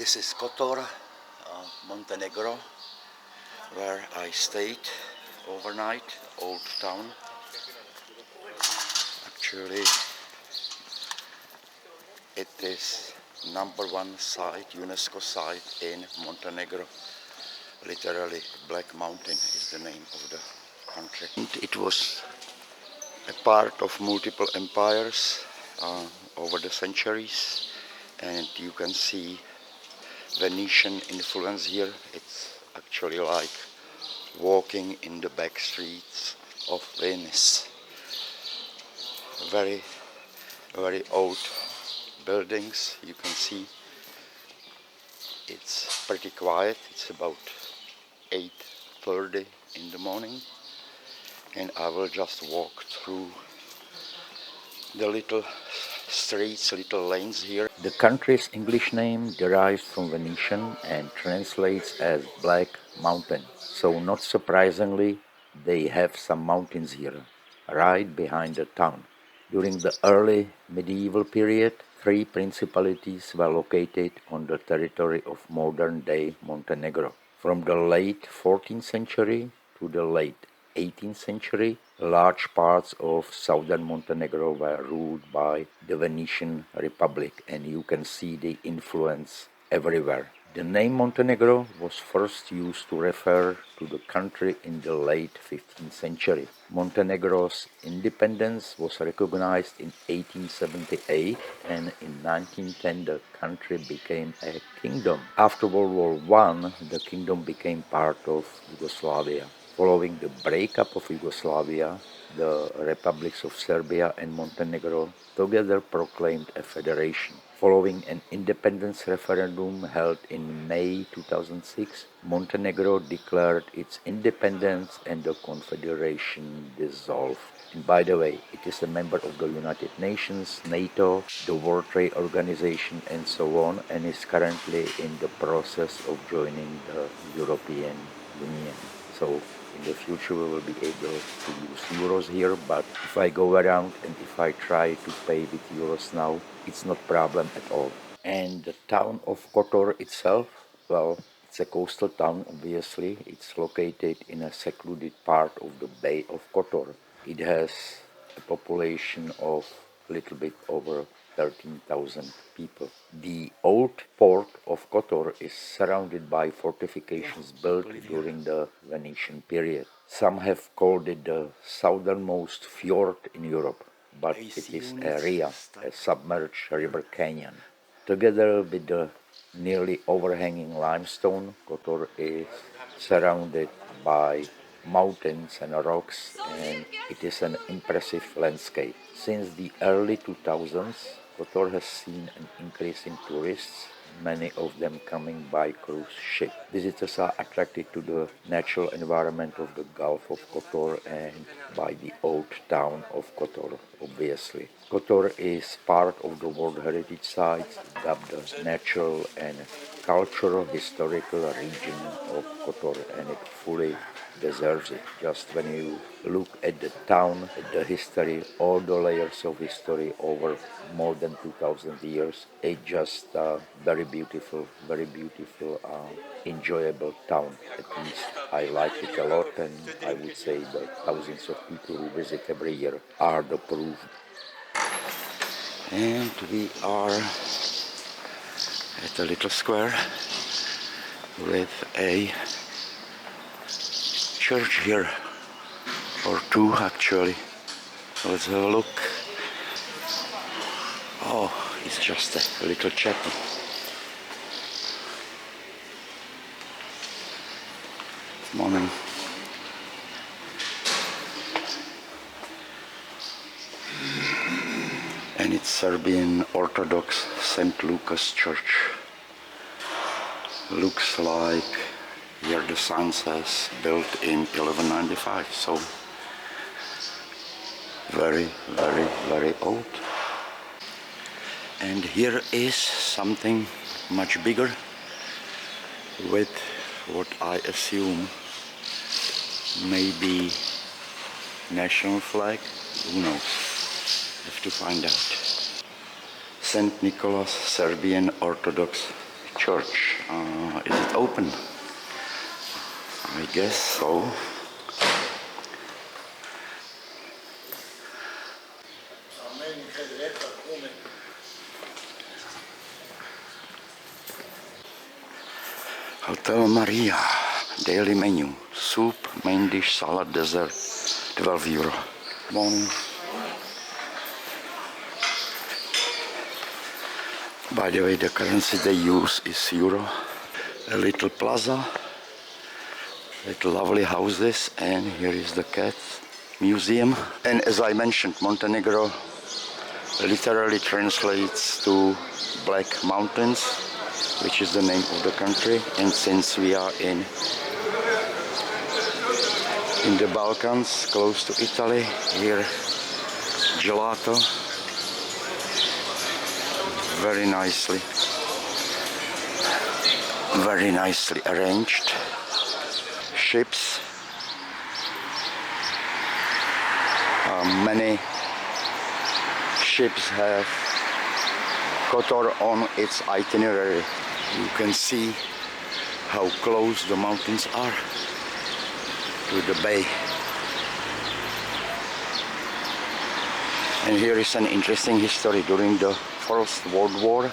This is Kotor, Montenegro, where I stayed overnight, old town. Actually, it is #1 site, UNESCO site in Montenegro. Literally, Black Mountain is the name of the country. It was a part of multiple empires over the centuries, and you can see Venetian influence here. It's actually like walking in the back streets of Venice. Very, very old buildings. You can see it's pretty quiet. It's about 8:30 in the morning, and I will just walk through the little streets, little lanes here. The country's English name derives from Venetian and translates as Black Mountain. So not surprisingly, they have some mountains here, right behind the town. During the early medieval period, 3 principalities were located on the territory of modern-day Montenegro. From the late 14th century to the late 18th century, large parts of southern Montenegro were ruled by the Venetian Republic, and you can see the influence everywhere. The name Montenegro was first used to refer to the country in the late 15th century. Montenegro's independence was recognized in 1878, and in 1910 the country became a kingdom. After World War I, the kingdom became part of Yugoslavia. Following the breakup of Yugoslavia, the republics of Serbia and Montenegro together proclaimed a federation. Following an independence referendum held in May 2006, Montenegro declared its independence and the confederation dissolved. And by the way, it is a member of the United Nations, NATO, the World Trade Organization, and so on, and is currently in the process of joining the European Union. So in the future we will be able to use euros here, but if I go around and if I try to pay with euros now, it's not problem at all. And the town of Kotor itself, well, it's a coastal town, obviously. It's located in a secluded part of the Bay of Kotor. It has a population of a little bit over 13,000 people. The old port of Kotor is surrounded by fortifications built during the Venetian period. Some have called it the southernmost fjord in Europe, but it is a submerged river canyon. Together with the nearly overhanging limestone, Kotor is surrounded by mountains and rocks, and it is an impressive landscape. Since the early 2000s, Kotor has seen an increase in tourists, many of them coming by cruise ship. Visitors are attracted to the natural environment of the Gulf of Kotor and by the old town of Kotor, obviously. Kotor is part of the World Heritage Site, dubbed the Natural and Cultural Historical Region of Kotor, and it fully deserves it. Just when you look at the town, at the history, all the layers of history over more than 2,000 years, it's just a very beautiful, enjoyable town. At least I like it a lot, and I would say the thousands of people who visit every year are the proof. And we are at a little square with a church here, or two actually. Let's have a look. Oh, it's just a little chapel. Morning. And it's Serbian Orthodox St. Lucas Church. Looks like here the sign says built in 1195, so very, very, very old. And here is something much bigger with what I assume may be national flag. Who knows? Have to find out. St. Nicholas Serbian Orthodox church. Is it open? I guess so. Hotel Maria, daily menu, soup, main dish, salad, dessert, €12. Morning. By the way, the currency they use is euro. A little plaza, little lovely houses, and here is the cat museum. And as I mentioned, Montenegro literally translates to Black Mountains, which is the name of the country. And since we are in the Balkans, close to Italy, here gelato, very nicely arranged. Ships, many ships have Kotor on its itinerary. You can see how close the mountains are to the bay. And here is an interesting history. During the First World War,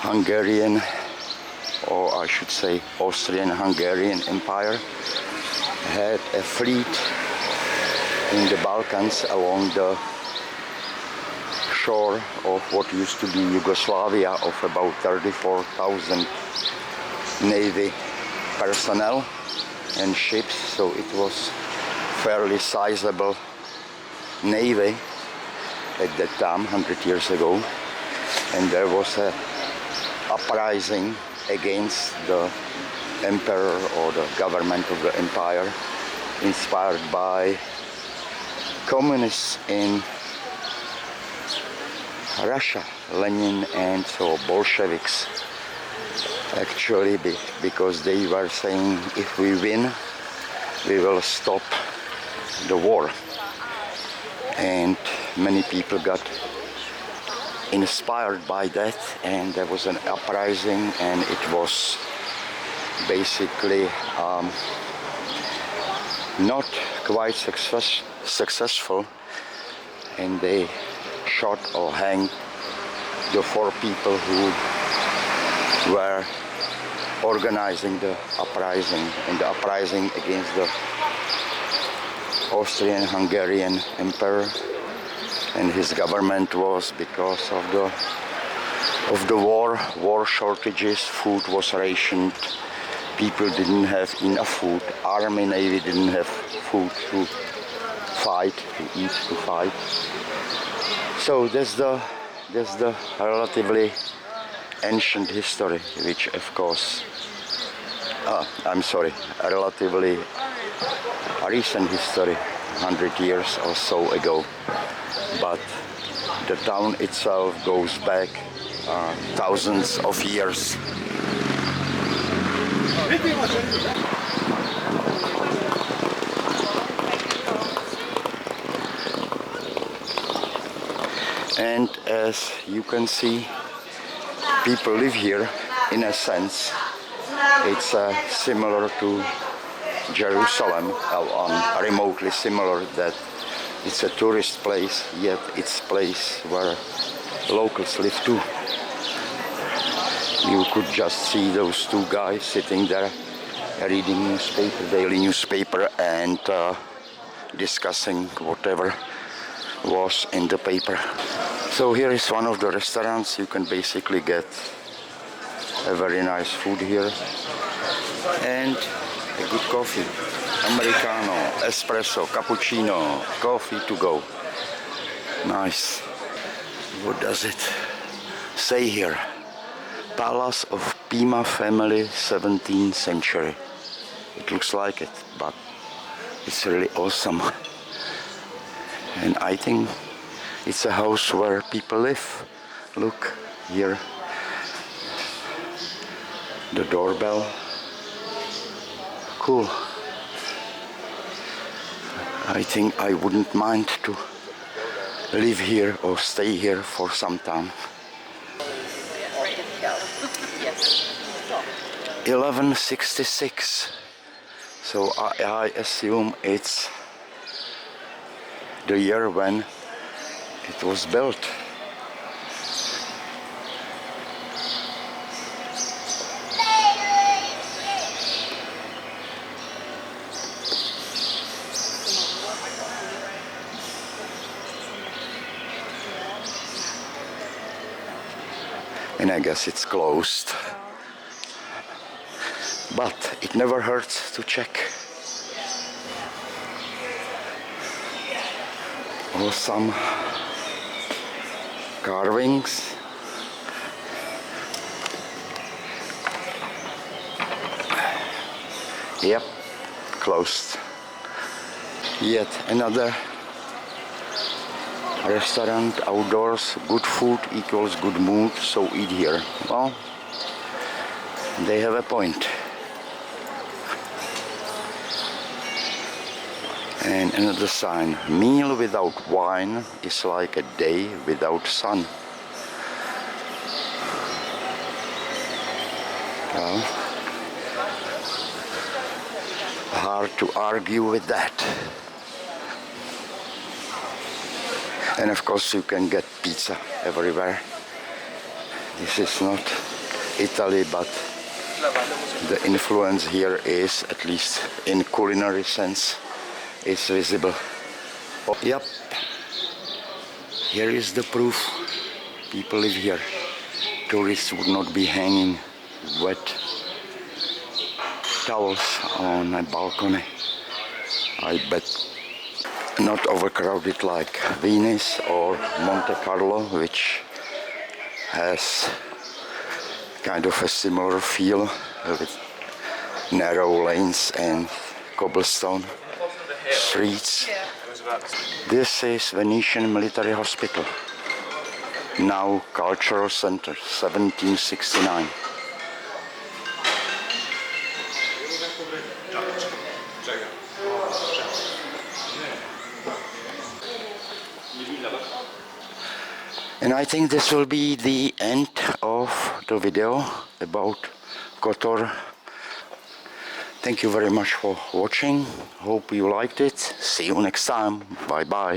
Hungarian, or I should say Austrian-Hungarian Empire, had a fleet in the Balkans along the shore of what used to be Yugoslavia, of about 34,000 Navy personnel and ships, so it was fairly sizable Navy at that time, 100 years ago. And there was a uprising against the emperor or the government of the empire, inspired by communists in Russia, Lenin and so Bolsheviks, actually, because they were saying if we win, we will stop the war. And many people got inspired by that, and there was an uprising, and it was basically not quite successful, and they shot or hanged the 4 people who were organizing the uprising, and the uprising against the Austrian-Hungarian emperor and his government was because of the war shortages. Food was rationed, people didn't have enough food, army, navy didn't have food to fight, to eat, to fight. So that's the relatively ancient history, which of course, a relatively recent history, 100 years or so ago. But the town itself goes back thousands of years. And as you can see, people live here in a sense. It's similar to Jerusalem, remotely similar, that it's a tourist place, yet it's a place where locals live too. You could just see those 2 guys sitting there reading newspaper, daily newspaper, and discussing whatever was in the paper. So here is one of the restaurants. You can basically get a very nice food here and a good coffee. Americano, espresso, cappuccino, coffee to go. Nice. What does it say here? Palace of Pima family, 17th century. It looks like it, but it's really awesome. And I think it's a house where people live. Look here, the doorbell. Cool. I think I wouldn't mind to live here or stay here for some time. Ready to go. 1166. So I assume it's the year when it was built. And I guess it's closed. But it never hurts to check. Or some carvings. Yep, closed. Yet another restaurant outdoors. Good food equals good mood, so eat here. Well, they have a point. And another sign, meal without wine is like a day without sun. Well, hard to argue with that. And of course you can get pizza everywhere. This is not Italy, but the influence here is, at least in culinary sense, is visible. Oh, yep, here is the proof. People live here. Tourists would not be hanging wet towels on a balcony. I bet. Not overcrowded like Venice or Monte Carlo, which has kind of a similar feel with narrow lanes and cobblestone streets. This is Venetian Military Hospital, now Cultural Center, 1769. And I think this will be the end of the video about Kotor. Thank you very much for watching. Hope you liked it. See you next time. Bye bye.